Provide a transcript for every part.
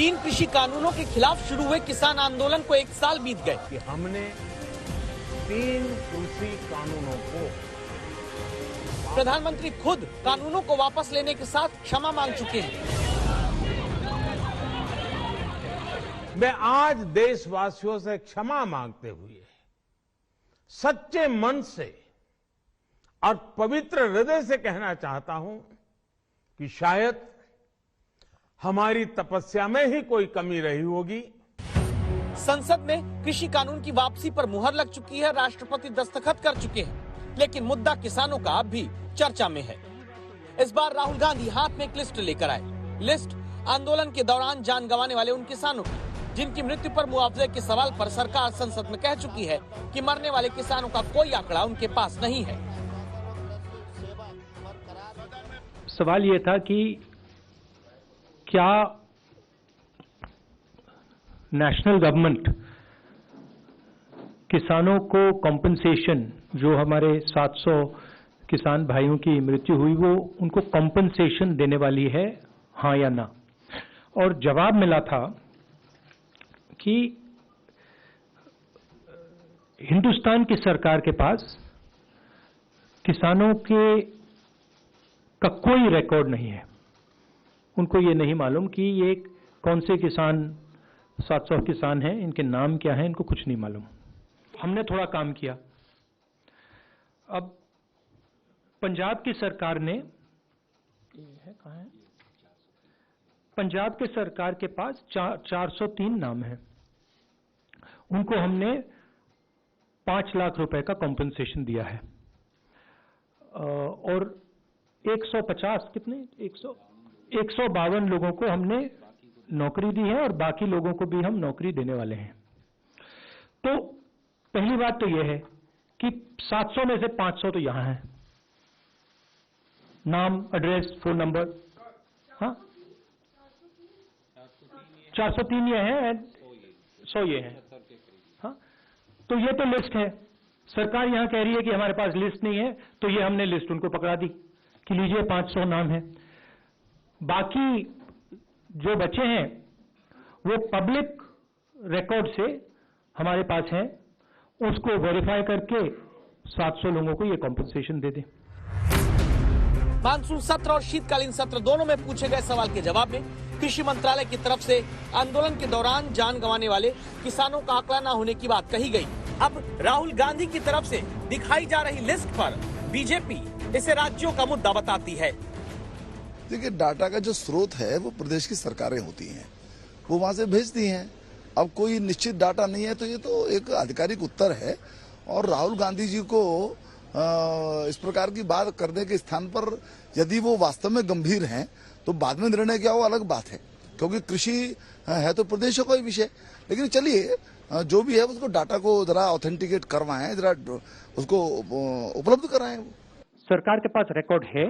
3 कृषि कानूनों के खिलाफ शुरू हुए किसान आंदोलन को 1 साल बीत गए कि हमने 3 कृषि कानूनों को, प्रधानमंत्री खुद कानूनों को वापस लेने के साथ क्षमा मांग चुके हैं। मैं आज देशवासियों से क्षमा मांगते हुए सच्चे मन से और पवित्र हृदय से कहना चाहता हूं कि शायद हमारी तपस्या में ही कोई कमी रही होगी। संसद में कृषि कानून की वापसी पर मुहर लग चुकी है, राष्ट्रपति दस्तखत कर चुके हैं, लेकिन मुद्दा किसानों का अब भी चर्चा में है। इस बार राहुल गांधी हाथ में एक लिस्ट लेकर आए। लिस्ट आंदोलन के दौरान जान गंवाने वाले उन किसानों की जिनकी मृत्यु पर मुआवजे के सवाल पर सरकार संसद में कह चुकी है कि मरने वाले किसानों का कोई आंकड़ा उनके पास नहीं है। सवाल ये था कि क्या नेशनल गवर्नमेंट किसानों को कॉम्पनसेशन, जो हमारे 700 किसान भाइयों की मृत्यु हुई, वो उनको कॉम्पनसेशन देने वाली है, हाँ या ना। और जवाब मिला था कि हिंदुस्तान की सरकार के पास किसानों का कोई रिकॉर्ड नहीं है। उनको ये नहीं मालूम कि ये कौन से किसान, 700 किसान हैं, इनके नाम क्या हैं, इनको कुछ नहीं मालूम। हमने थोड़ा काम किया। अब पंजाब की सरकार ने, कहाँ है, पंजाब के सरकार के पास 403 नाम हैं। उनको हमने 5 लाख रुपए का कॉम्पनसेशन दिया है और 152 लोगों को हमने नौकरी दी है और बाकी लोगों को भी हम नौकरी देने वाले हैं। तो पहली बात तो यह है कि 700 में से 500 तो यहां है, नाम, एड्रेस, फोन नंबर। हाँ, 403 ये है, 100 ये है। हाँ, तो ये तो लिस्ट है। सरकार यहां कह रही है कि हमारे पास लिस्ट नहीं है, तो ये हमने लिस्ट उनको पकड़ा दी कि लीजिए 500 नाम है। बाकी जो बचे हैं वो पब्लिक रिकॉर्ड से हमारे पास है, उसको वेरीफाई करके 700 लोगों को ये कॉम्पनसेशन दे दें। मानसून सत्र और शीतकालीन सत्र दोनों में पूछे गए सवाल के जवाब में कृषि मंत्रालय की तरफ से आंदोलन के दौरान जान गंवाने वाले किसानों का आंकड़ा न होने की बात कही गई। अब राहुल गांधी की तरफ से दिखाई जा रही लिस्ट पर बीजेपी इसे राज्यों का मुद्दा बताती है। देखिए, डाटा का जो स्रोत है वो प्रदेश की सरकारें होती हैं, वो वहां से भेजती हैं। अब कोई निश्चित डाटा नहीं है, तो ये तो एक आधिकारिक उत्तर है। और राहुल गांधी जी को इस प्रकार की बात करने के स्थान पर यदि वो वास्तव में गंभीर हैं तो बाद में निर्णय क्या हो अलग बात है, क्योंकि कृषि है तो प्रदेशों का ही विषय। लेकिन चलिए, जो भी है उसको डाटा को जरा ऑथेंटिकेट करवाएं, जरा उसको उपलब्ध कराएं। सरकार के पास रिकॉर्ड है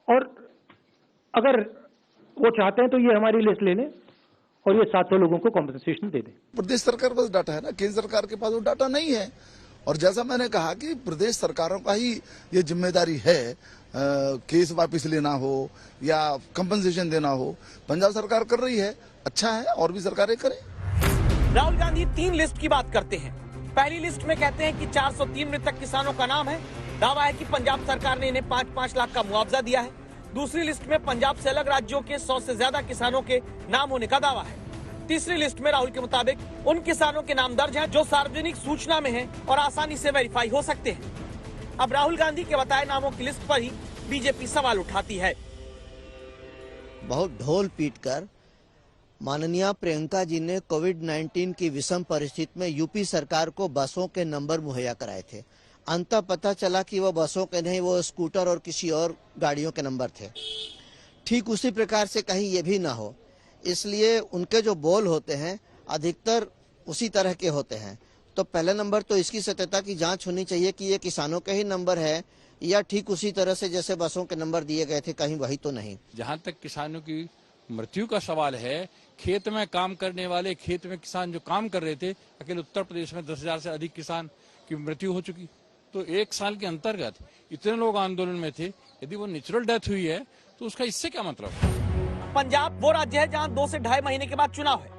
और अगर वो चाहते हैं तो ये हमारी लिस्ट ले लें और ये 700 लोगों को कॉम्पनसेशन दे दें। प्रदेश सरकार के पास डाटा है ना, केंद्र सरकार के पास वो डाटा नहीं है। और जैसा मैंने कहा कि प्रदेश सरकारों का ही ये जिम्मेदारी है, केस वापस लेना हो या कंपनसेशन देना हो। पंजाब सरकार कर रही है, अच्छा है, और भी सरकारें करें। राहुल गांधी 3 लिस्ट की बात करते हैं। पहली लिस्ट में कहते हैं कि 403 मृतक किसानों का नाम है। दावा है कि पंजाब सरकार ने इन्हें 5-5 लाख का मुआवजा दिया है। दूसरी लिस्ट में पंजाब से अलग राज्यों के 100 से ज्यादा किसानों के नाम होने का दावा है। तीसरी लिस्ट में राहुल के मुताबिक उन किसानों के नाम दर्ज हैं जो सार्वजनिक सूचना में हैं और आसानी से वेरीफाई हो सकते हैं। अब राहुल गांधी के बताए नामों की लिस्ट पर ही बीजेपी सवाल उठाती है। बहुत ढोल पीटकर माननीय प्रियंका जी ने कोविड-19 की विषम परिस्थिति में यूपी सरकार को बसों के नंबर मुहैया कराए थे। अंततः पता चला कि वो बसों के नहीं, वो स्कूटर और किसी और गाड़ियों के नंबर थे। ठीक उसी प्रकार से कहीं ये भी ना हो, इसलिए उनके जो बोल होते हैं अधिकतर उसी तरह के होते हैं। तो पहला नंबर तो इसकी सत्यता की जांच होनी चाहिए कि ये किसानों के ही नंबर है या ठीक उसी तरह से जैसे बसों के नंबर दिए गए थे, कहीं वही तो नहीं। जहां तक किसानों की मृत्यु का सवाल है, खेत में काम करने वाले, खेत में किसान जो काम कर रहे थे, अकेले उत्तर प्रदेश में 10,000 से अधिक किसान की मृत्यु हो चुकी। तो 1 साल के अंतर्गत इतने लोग आंदोलन में थे, यदि वो नेचुरल डेथ हुई है तो उसका इससे क्या मतलब? पंजाब वो राज्य है जहां 2 से ढाई महीने के बाद चुनाव है।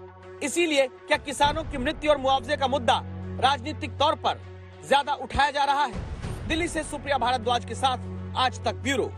इसीलिए क्या किसानों की मृत्यु और मुआवजे का मुद्दा राजनीतिक तौर पर ज्यादा उठाया जा रहा है? दिल्ली से सुप्रिया भारद्वाज के साथ आज तक ब्यूरो।